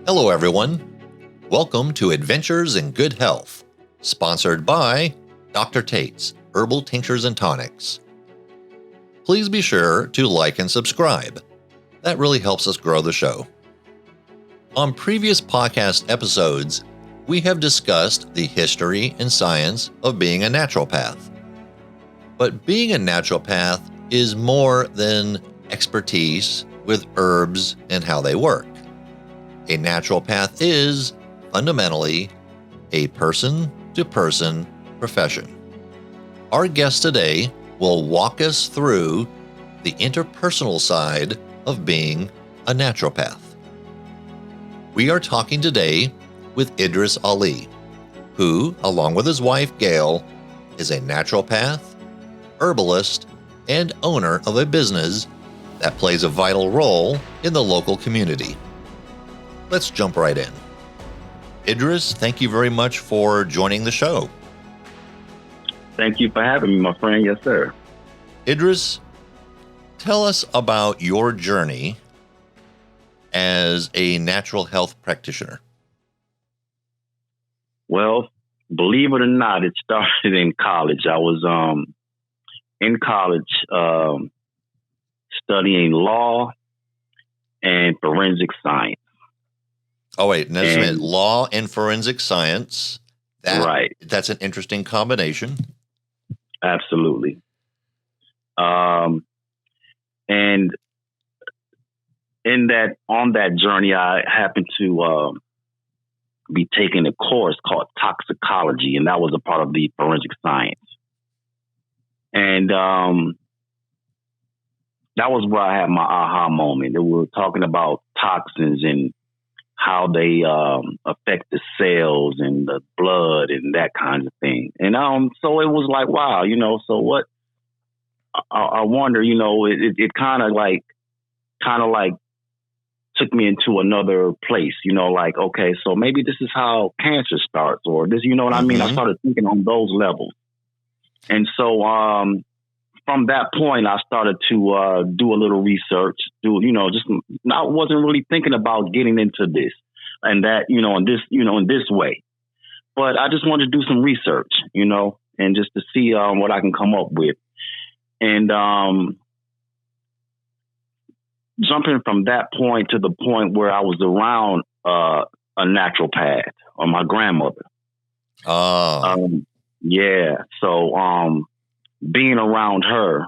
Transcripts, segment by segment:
Hello, everyone. Welcome to Adventures in Good Health, sponsored by Dr. Tate's Herbal Tinctures and Tonics. Please be sure to like and subscribe. That really helps us grow the show. On previous podcast episodes, we have discussed the history and science of being a naturopath. But being a naturopath is more than expertise with herbs and how they work. A naturopath is, fundamentally, a person-to-person profession. Our guest today will walk us through the interpersonal side of being a naturopath. We are talking today with Idris Ali, who, along with his wife Gail, is a naturopath, herbalist, and owner of a business that plays a vital role in the local community. Let's jump right in. Idris, thank you very much for joining the show. Thank you for having me, my friend. Yes, sir. Idris, tell us about your journey as a natural health practitioner. Well, believe it or not, it started in college. I was in college studying law and forensic science. Oh, wait, just a minute. Law and forensic science. Right. That's an interesting combination. Absolutely. And on that journey, I happened to be taking a course called toxicology, and that was a part of the forensic science. And that was where I had my aha moment. We were talking about toxins and how they affect the cells and the blood and that kind of thing. And so it was like, wow, so what? I wonder, it kind of like took me into another place, okay, so maybe this is how cancer starts, or this, you know what I mean? I started thinking on those levels. And so from that point, I started to do a little research, I wasn't really thinking about getting into this and that, in this way. But I just wanted to do some research, and just to see what I can come up with. And jumping from that point to the point where I was around a naturopath, or my grandmother. Yeah. So being around her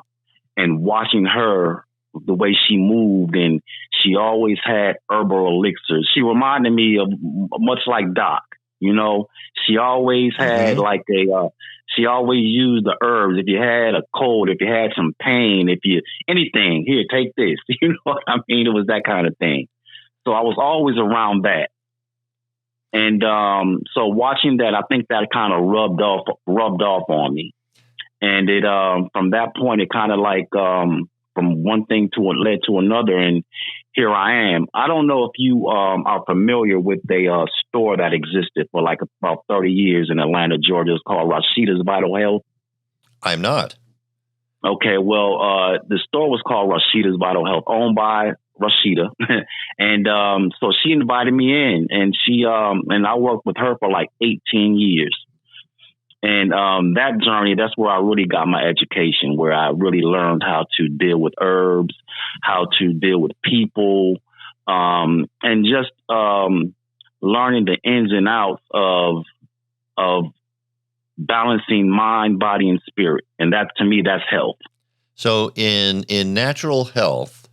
and watching her, the way she moved, and she always had herbal elixirs. She reminded me of much like Doc, She always had she always used the herbs. If you had a cold, if you had some pain, anything, here, take this. You know what I mean? It was that kind of thing. So I was always around that. And so watching that, I think that kind of rubbed off on me. And it from that point, it kind of like from one thing led to another, and here I am. I don't know if you are familiar with a store that existed for like about 30 years in Atlanta, Georgia. It's called Rashida's Vital Health. I'm not. Okay, well, the store was called Rashida's Vital Health, owned by Rashida. And so she invited me in, and and I worked with her for like 18 years. And that journey, that's where I really got my education, where I really learned how to deal with herbs, how to deal with people, and just learning the ins and outs of balancing mind, body, and spirit. And that, to me, that's health. So in natural health,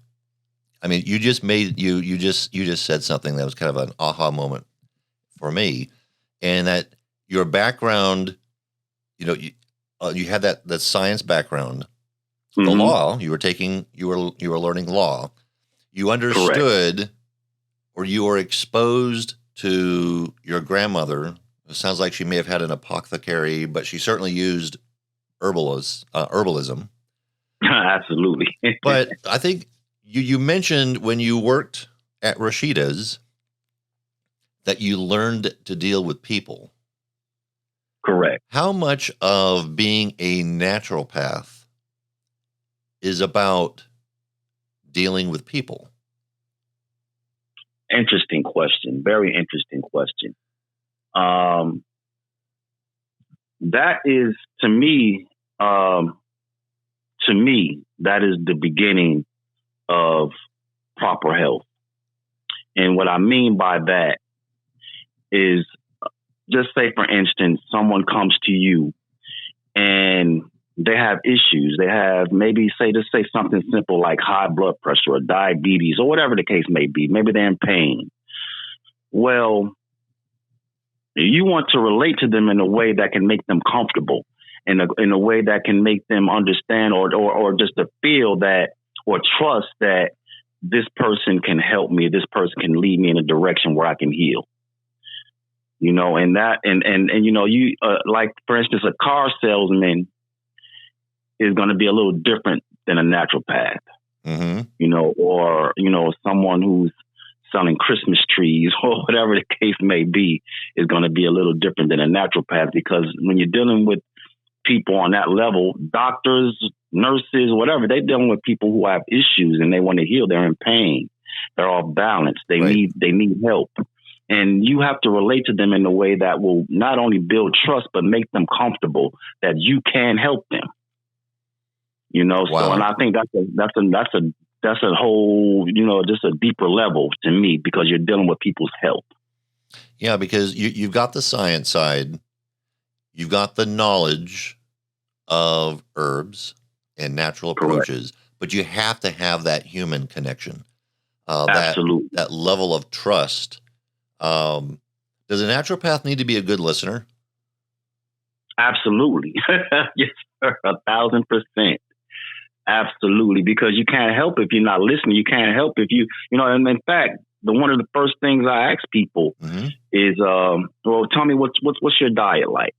I mean, you just said something that was kind of an aha moment for me, and that your background, you had that science background, the law. You were learning law. You understood, correct, or you were exposed to your grandmother. It sounds like she may have had an apothecary, but she certainly used herbalism. Absolutely. But I think you mentioned when you worked at Rashida's that you learned to deal with people. Correct. How much of being a naturopath is about dealing with people? Interesting question. Very interesting question. That is to me, that is the beginning of proper health. And what I mean by that is, just say, for instance, someone comes to you and they have issues. They have just say something simple like high blood pressure or diabetes or whatever the case may be. Maybe they're in pain. Well, you want to relate to them in a way that can make them comfortable, in a way that can make them understand or just to feel that or trust that this person can help me. This person can lead me in a direction where I can heal. You know, and you know, like, for instance, a car salesman is going to be a little different than a naturopath, you know, or, you know, someone who's selling Christmas trees or whatever the case may be is going to be a little different than a naturopath, because when you're dealing with people on that level, doctors, nurses, whatever, they're dealing with people who have issues and they want to heal. They're in pain. They're off balance. They need help. And you have to relate to them in a way that will not only build trust, but make them comfortable that you can help them. You know, wow. So, and I think that's a whole, you know, just a deeper level to me, because you're dealing with people's health. Yeah, because you've got the science side, you've got the knowledge of herbs and natural approaches, but you have to have that human connection, Absolutely. that level of trust. Does a naturopath need to be a good listener? Absolutely. Yes, sir. 1,000%. Absolutely. Because you can't help if you're not listening. You can't help if you know, and in fact, one of the first things I ask people is, well, tell me what's your diet like?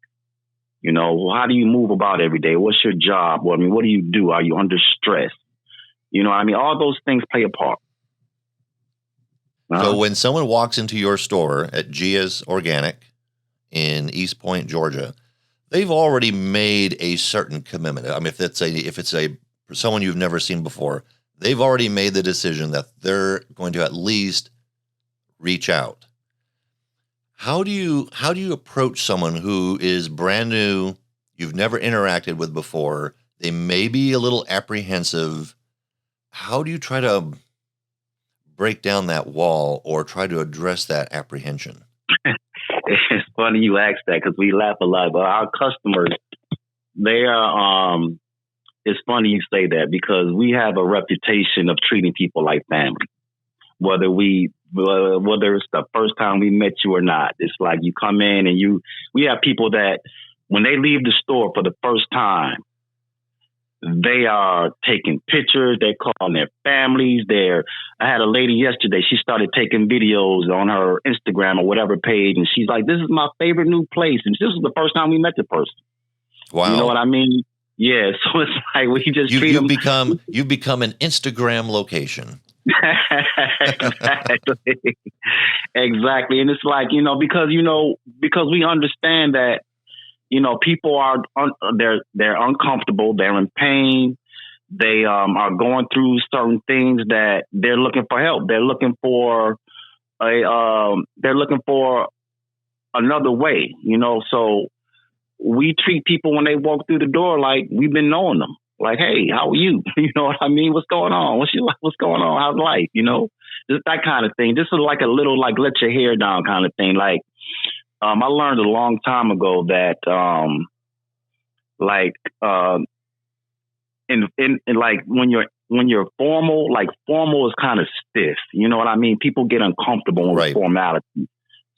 You know, how do you move about every day? What's your job? Well, I mean, what do you do? Are you under stress? You know, I mean, all those things play a part. So when someone walks into your store at Gia's Organic in East Point, Georgia, they've already made a certain commitment. I mean, if it's for someone you've never seen before, they've already made the decision that they're going to at least reach out. How do you approach someone who is brand new, you've never interacted with before, they may be a little apprehensive? How do you try to break down that wall or try to address that apprehension? It's funny you ask that, because we laugh a lot, but our customers, they are, it's funny you say that, because we have a reputation of treating people like family. Whether it's the first time we met you or not, it's like you come in and we have people that when they leave the store for the first time, they are taking pictures. They're calling their families. I had a lady yesterday. She started taking videos on her Instagram or whatever page, and she's like, "This is my favorite new place." And this is the first time we met the person. Wow. You know what I mean? Yeah. So it's like we just treat them. You've become an Instagram location. Exactly. And it's like, you know, because we understand that, you know, people are they're uncomfortable, they're in pain, they are going through certain things that they're looking for help. They're looking for another way, you know. So we treat people when they walk through the door like we've been knowing them. Like, hey, how are you? You know what I mean? What's going on? What's going on? How's life? You know, just that kind of thing. This is like a little, like, let your hair down kind of thing. Like, I learned a long time ago that, like when you're formal, like formal is kind of stiff. You know what I mean? People get uncomfortable with formality.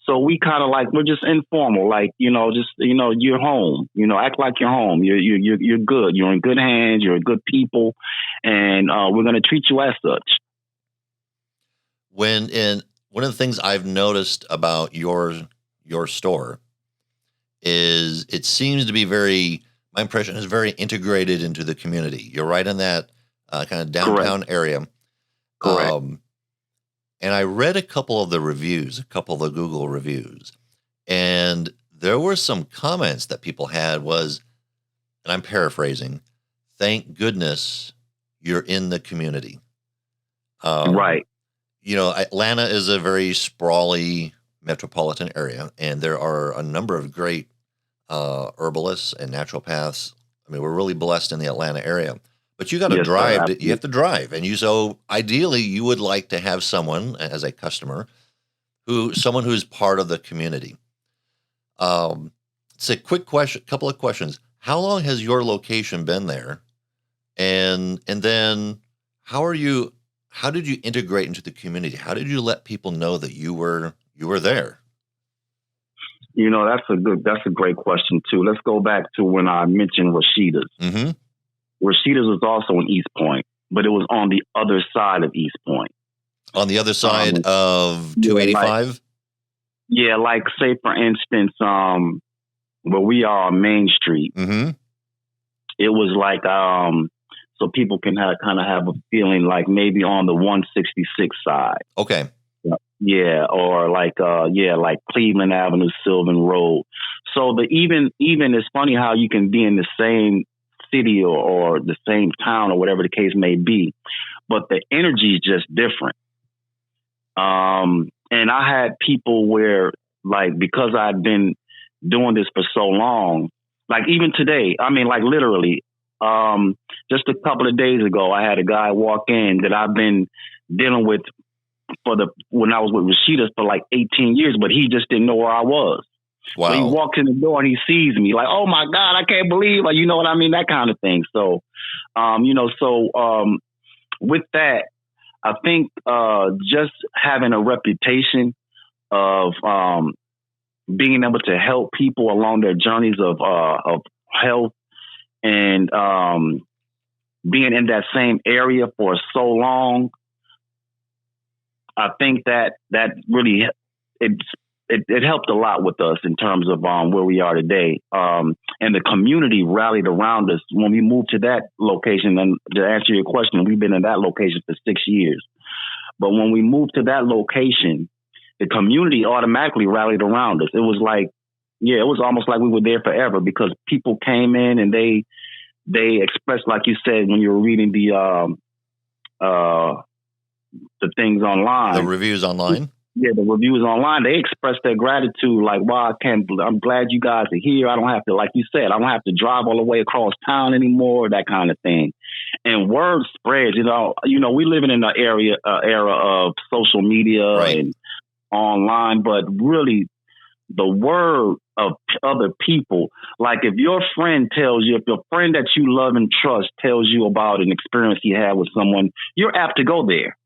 So we kind of like, we're just informal, like, you know, just, you know, you're home, you know, act like you're home. You're good. You're in good hands. You're good people. And we're going to treat you as such. One of the things I've noticed about your store is it seems to be my impression is very integrated into the community. You're right in that kind of downtown area. Correct. And I read a couple of the Google reviews, and there were some comments that people had and I'm paraphrasing, "Thank goodness you're in the community." Right. Atlanta is a very sprawly metropolitan area, and there are a number of great herbalists and naturopaths. I mean, we're really blessed in the Atlanta area. But you got to Yes, sir. drive. You Absolutely. have to drive, and so ideally, you would like to have someone as a customer someone who's part of the community. It's a quick question, couple of questions. How long has your location been there? And then how did you integrate into the community? How did you let people know that you were there? That's a great question too. Let's go back to when I mentioned Rashida's. Mm-hmm. Rashida's was also in East Point, but it was on the other side of East Point. On the other side of 285? Like say for instance, where we are on Main Street, mm-hmm. It was like so people can kind of have a feeling like maybe on the 166 side. Okay. Yeah, or like Cleveland Avenue, Sylvan Road. So even it's funny how you can be in the same city or the same town or whatever the case may be, but the energy is just different. And I had people where, like, because I'd been doing this for so long, like even today, I mean, like literally, just a couple of days ago, I had a guy walk in that I've been dealing with when I was with Rashida's for like 18 years, but he just didn't know where I was. Wow. So he walks in the door and he sees me like, oh my God, I can't believe, like, you know what I mean? That kind of thing. So, with that, I think just having a reputation of being able to help people along their journeys of health and being in that same area for so long, I think that really it helped a lot with us in terms of where we are today. And the community rallied around us when we moved to that location. And to answer your question, we've been in that location for 6 years. But when we moved to that location, the community automatically rallied around us. It was like, it was almost like we were there forever because people came in and they expressed, like you said, when you were reading the things online. The reviews online? Yeah, the reviews online. They expressed their gratitude, like, wow, I'm glad you guys are here. I don't have to, like you said, I don't have to drive all the way across town anymore, that kind of thing. And word spreads, we live in an era of social media and online, but really the word of other people, like if your friend if your friend that you love and trust tells you about an experience he had with someone, you're apt to go there.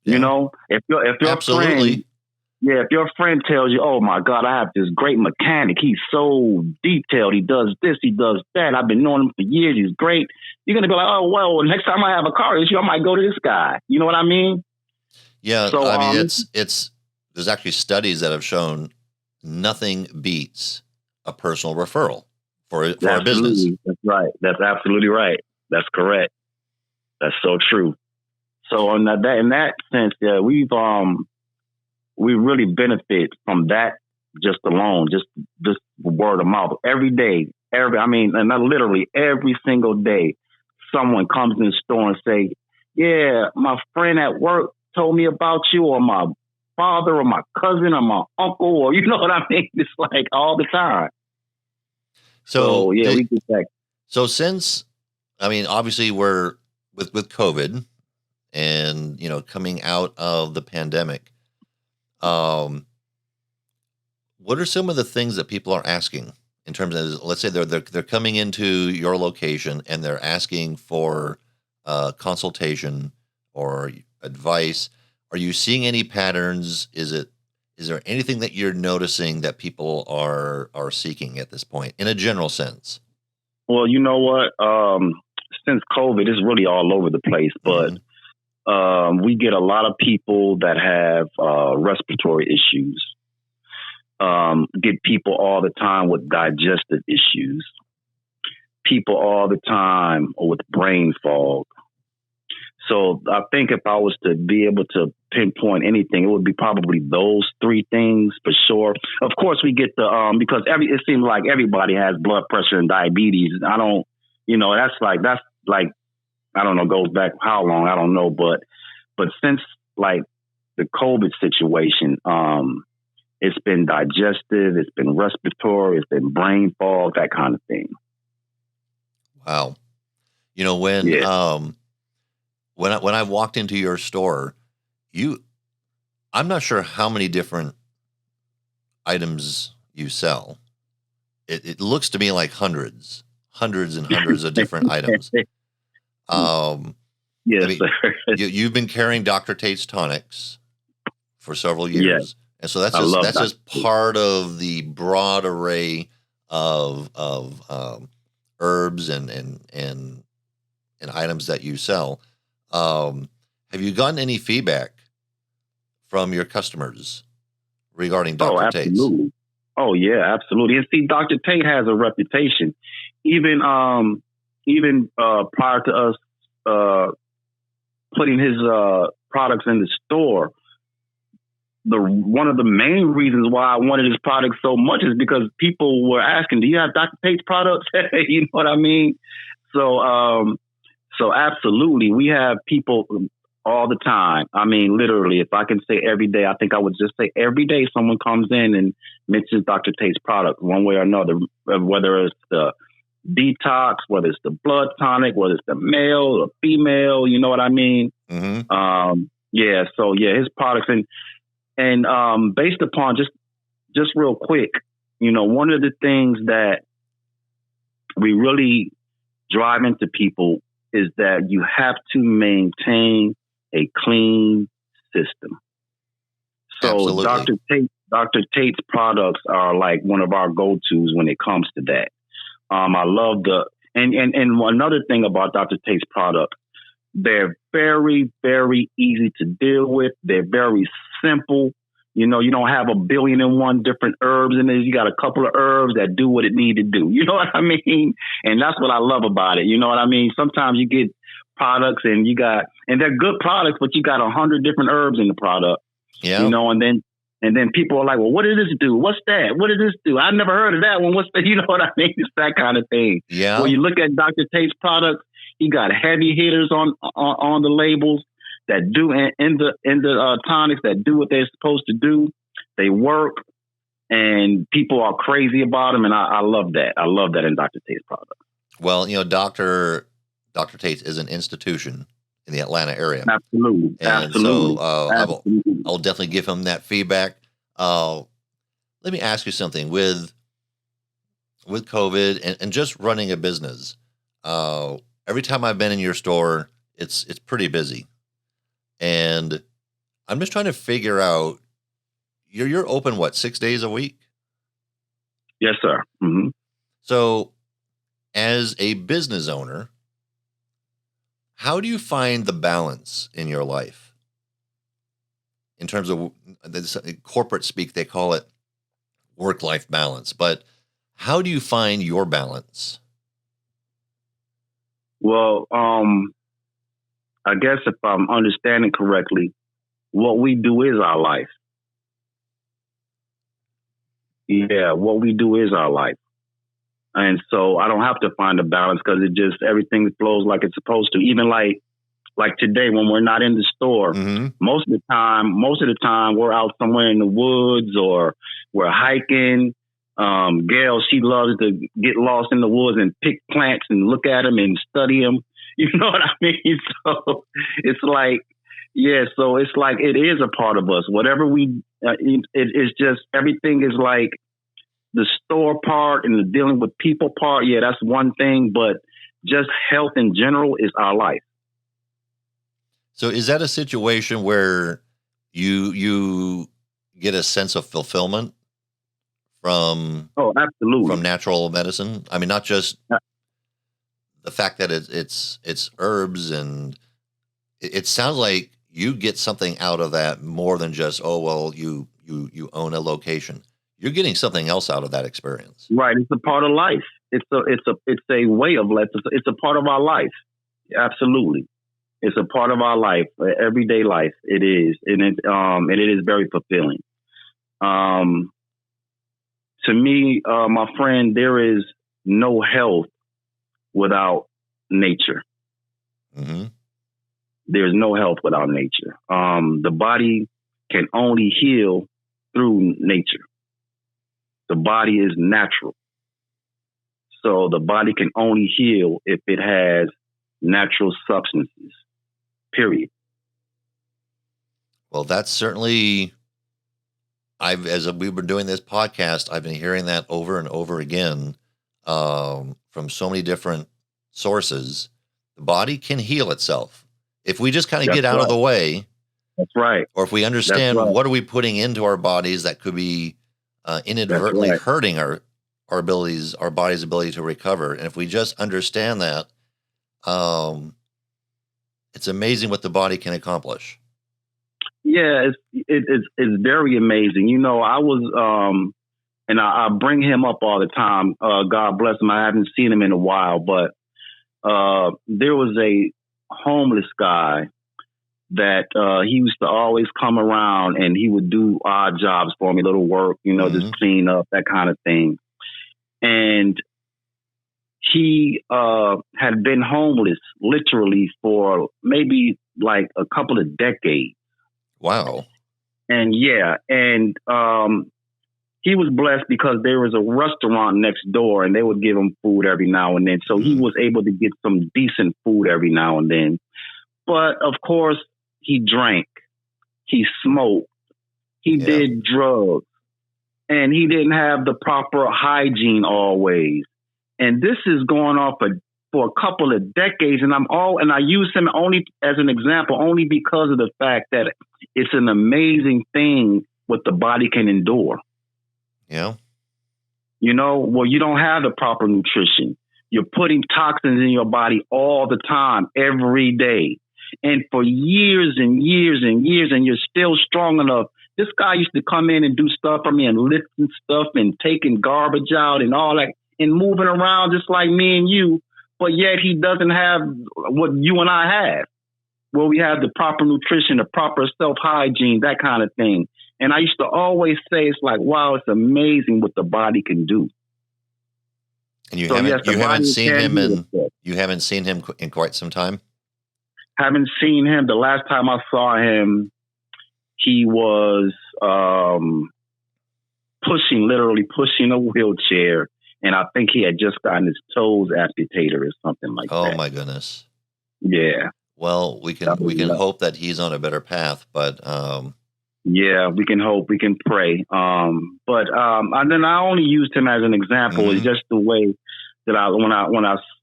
Yeah. If your Absolutely. if your friend tells you, oh my God, I have this great mechanic. He's so detailed. He does this, he does that. I've been knowing him for years. He's great. You're going to be like, oh, well, next time I have a car issue, I might go to this guy. You know what I mean? Yeah. So, I mean, there's actually studies that have shown nothing beats a personal referral for a business. That's right. That's absolutely right. That's correct. That's so true. So in that sense, we really benefit from that just alone, just word of mouth every day. And not literally every single day, someone comes in the store and say, yeah, my friend at work told me about you, or my father or my cousin or my uncle, or you know what I mean? It's like all the time. So we get that. So since, I mean, obviously we're with COVID and, coming out of the pandemic, what are some of the things that people are asking in terms of, let's say they're coming into your location and they're asking for consultation or advice? Are you seeing any patterns? Is there anything that you're noticing that people are seeking at this point in a general sense? Well, you know what? Since COVID, it's really all over the place, but we get a lot of people that have respiratory issues. Get people all the time with digestive issues. People all the time with brain fog. So I think if I was to be able to pinpoint anything, it would be probably those three things for sure. Of course, we get the because it seems like everybody has blood pressure and diabetes. I don't, that's like I don't know, goes back how long, I don't know, but since like the COVID situation. It's been digestive, it's been respiratory, it's been brain fog, that kind of thing. Wow. You know, when I walked into your store, I'm not sure how many different items you sell. It looks to me like hundreds and hundreds of different items. Yes, I mean, sir. you've been carrying Dr. Tate's tonics for several years. Yes. And so that's I love just Dr. Tate. part of the broad array of herbs and items that you sell. Have you gotten any feedback from your customers regarding Dr. Tate's? Absolutely. Oh yeah, absolutely. And see, Dr. Tate has a reputation. Even prior to us putting his products in the store, one of the main reasons why I wanted his products so much is because people were asking, "Do you have Dr. Tate's products?" You know what I mean? So absolutely, we have people all the time. I mean, literally, if I can say every day, I think I would just say every day someone comes in and mentions Dr. Tate's product one way or another, whether it's the detox, whether it's the blood tonic, whether it's the male or female, you know what I mean? Mm-hmm. His products and based upon just real quick, you know, one of the things that we really drive into people is that you have to maintain a clean system. So Absolutely. Dr. Tate's products are like one of our go-tos when it comes to that. I love and another thing about Dr. Tate's product, they're very, very easy to deal with. They're very simple. You know, you don't have 1,000,000,001 different herbs in it. You got a couple of herbs that do what it need to do. You know what I mean? And that's what I love about it. You know what I mean? Sometimes you get products and they're good products, but you got 100 different herbs in the product. Yeah. You know, and then people are like, well, what did this do? What's that? What did this do? I never heard of that one. What's that? You know what I mean? It's that kind of thing. Yeah. When you look at Dr. Tate's products, he got heavy hitters on the labels that do in the tonics that do what they're supposed to do. They work, and people are crazy about them, and I love that. I love that in Dr. Tate's products. Well, you know, Dr. Tate's is an institution in the Atlanta area. Absolutely. And Absolutely. so I'll definitely give him that feedback. Let me ask you something with COVID and just running a business. Every time I've been in your store, it's pretty busy. And I'm just trying to figure out, you're open, what, 6 days a week? Yes, sir. Mm-hmm. So as a business owner, how do you find the balance in your life? In terms of corporate speak, they call it work-life balance. But how do you find your balance? Well, I guess if I'm understanding correctly, what we do is our life. Yeah, what we do is our life. And so I don't have to find a balance because everything flows like it's supposed to. Even like today when we're not in the store, Mm-hmm. most of the time we're out somewhere in the woods or we're hiking. Gail, she loves to get lost in the woods and pick plants and look at them and study them. You know what I mean? So it's like, so it's like it is a part of us. Whatever it's just everything is like the store part and the dealing with people part. Yeah, that's one thing, but just health in general is our life. So is that a situation where you get a sense of fulfillment from absolutely, from natural medicine? I mean, not just the fact that it's herbs, and it sounds like you get something out of that more than just, oh, well, you own a location. You're getting something else out of that experience. Right. It's a part of life. It's a way of life. It's a part of our life. Absolutely. It's a part of our life, everyday life. It is. And it is very fulfilling. To me, my friend, there is no health without nature. Mm-hmm. there's no health without nature. The body can only heal through nature. The body is natural. So the body can only heal if it has natural substances, period. Well, that's certainly, as we've been doing this podcast, I've been hearing that over and over again from so many different sources. The body can heal itself. If we just kind of get out of the way. That's right. Or if we understand what are we putting into our bodies that could be inadvertently hurting our body's ability to recover. And if we just understand that, it's amazing what the body can accomplish. Yeah, it's very amazing. You know, I was, and I bring him up all the time. God bless him. I haven't seen him in a while, but there was a homeless guy that he used to always come around, and he would do odd jobs for me, little work, you know, just clean up, that kind of thing. And he had been homeless literally for maybe like a couple of decades. Wow. And he was blessed because there was a restaurant next door, and they would give him food every now and then. So he was able to get some decent food every now and then. But of course, he drank, he smoked, he did drugs, and he didn't have the proper hygiene always. And this is going on for a couple of decades. And I use him only as an example, only because of the fact that it's an amazing thing what the body can endure. Yeah. You know, well, you don't have the proper nutrition. You're putting toxins in your body all the time, every day. And for years and years and years, and you're still strong enough. This guy used to come in and do stuff for me and lifting stuff and taking garbage out and all that and moving around just like me and you. But yet he doesn't have what you and I have, where we have the proper nutrition, the proper self-hygiene, that kind of thing. And I used to always say, it's like, wow, it's amazing what the body can do. And you haven't seen him in quite some time? Haven't seen him. The last time I saw him, he was literally pushing a wheelchair. And I think he had just gotten his toes amputated or something like that. Oh my goodness. Yeah. Well, we can hope that he's on a better path, but yeah, we can hope, we can pray. But and then I only used him as an example. It's just the way that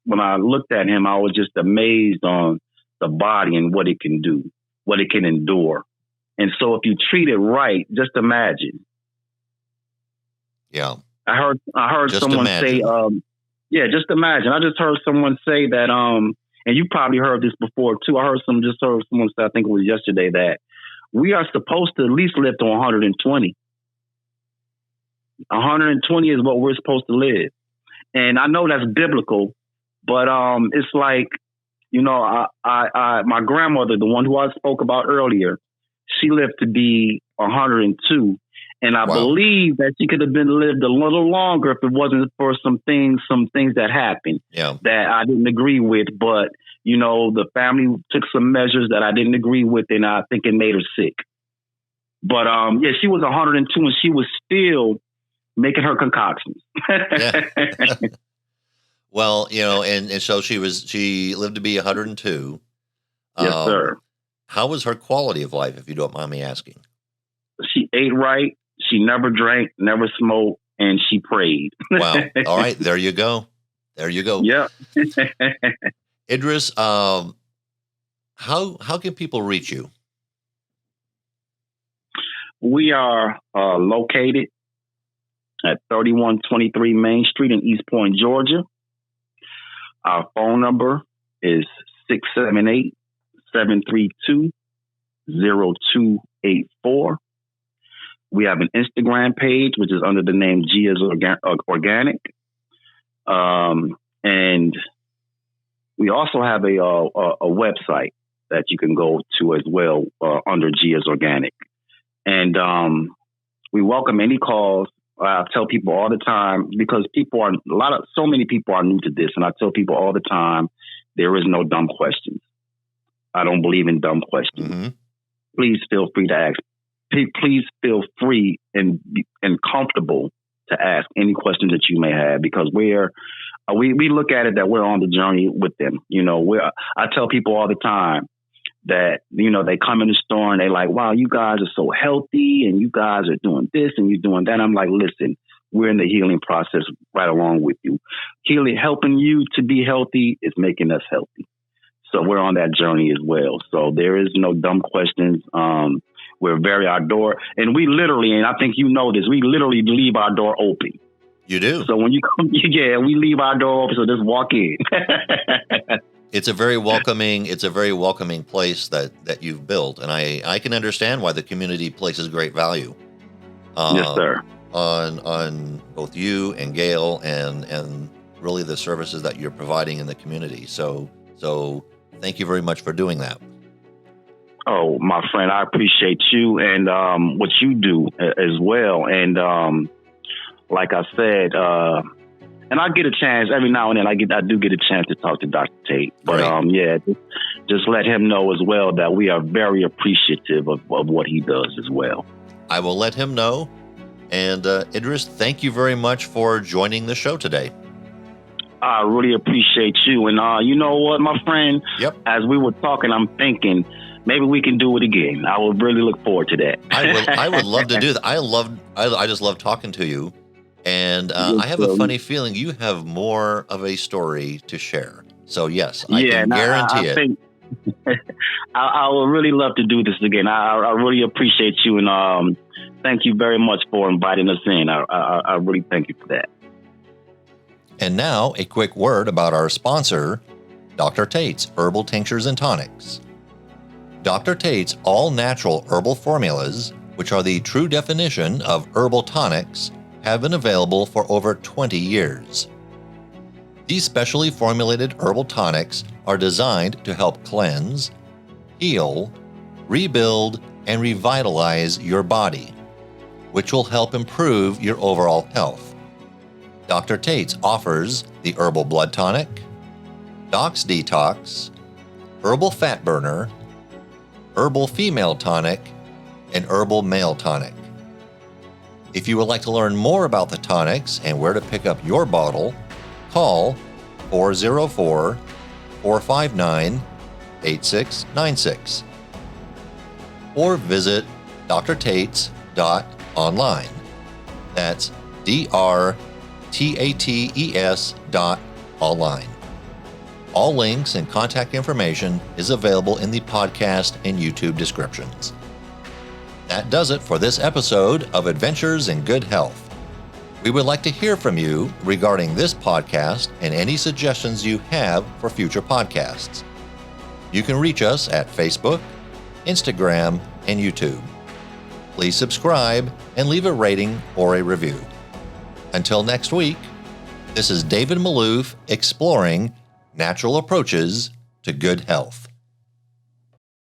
when I looked at him, I was just amazed on the body and what it can do, what it can endure. And so if you treat it right, just imagine. Yeah. I heard just someone say, just imagine. I just heard someone say that, and you probably heard this before too. I heard someone say, I think it was yesterday, that we are supposed to at least live to 120. 120 is what we're supposed to live. And I know that's biblical, but it's like, you know, my grandmother, the one who I spoke about earlier, she lived to be 102. And I believe that she could have been lived a little longer if it wasn't for some things that happened that I didn't agree with. But, you know, the family took some measures that I didn't agree with, and I think it made her sick. But, she was 102 and she was still making her concoctions. Well, you know, and so she lived to be 102. Yes, sir. How was her quality of life, if you don't mind me asking? She ate right. She never drank, never smoked, and she prayed. Wow. All right. There you go. Yeah. Idris, how can people reach you? We are located at 3123 Main Street in East Point, Georgia. Our phone number is 678-732-0284. We have an Instagram page, which is under the name Gia's Organic. And we also have a website that you can go to as well under Gia's Organic. And we welcome any calls. I tell people all the time, because so many people are new to this. And I tell people all the time, there is no dumb questions. I don't believe in dumb questions. Mm-hmm. Please feel free to ask. Please feel free and comfortable to ask any questions that you may have, because we look at it that we're on the journey with them. I tell people all the time that, they come in the store and they like, wow, you guys are so healthy and you guys are doing this and you're doing that. I'm like, listen, we're in the healing process right along with you. Helping you to be healthy is making us healthy. So we're on that journey as well. So there is no dumb questions. We're very outdoor, and we literally, and I think you know this, we literally leave our door open. You do? So when you come, we leave our door open, so just walk in. It's a very welcoming place that you've built, and I can understand why the community places great value. Yes, sir. On both you and Gail and really the services that you're providing in the community. So thank you very much for doing that. Oh, my friend, I appreciate you and what you do as well. And like I said, and I get a chance every now and then. I do get a chance to talk to Dr. Tate. But just let him know as well that we are very appreciative of what he does as well. I will let him know. And Idris, thank you very much for joining the show today. I really appreciate you. And you know what, my friend? Yep. As we were talking, I'm thinking, maybe we can do it again. I would really look forward to that. I would love to do that. I just love talking to you. And I have a funny feeling you have more of a story to share. So yes, I can guarantee it. I would really love to do this again. I really appreciate you. And thank you very much for inviting us in. I really thank you for that. And now a quick word about our sponsor, Dr. Tate's Herbal Tinctures and Tonics. Dr. Tate's all-natural herbal formulas, which are the true definition of herbal tonics, have been available for over 20 years. These specially formulated herbal tonics are designed to help cleanse, heal, rebuild, and revitalize your body, which will help improve your overall health. Dr. Tate's offers the Herbal Blood Tonic, Dox Detox, Herbal Fat Burner, Herbal Female Tonic, and Herbal Male Tonic. If you would like to learn more about the tonics and where to pick up your bottle, call 404-459-8696 or visit drtates.online. That's drtates.online. All links and contact information is available in the podcast and YouTube descriptions. That does it for this episode of Adventures in Good Health. We would like to hear from you regarding this podcast and any suggestions you have for future podcasts. You can reach us at Facebook, Instagram, and YouTube. Please subscribe and leave a rating or a review. Until next week, this is David Maloof exploring natural approaches to good health.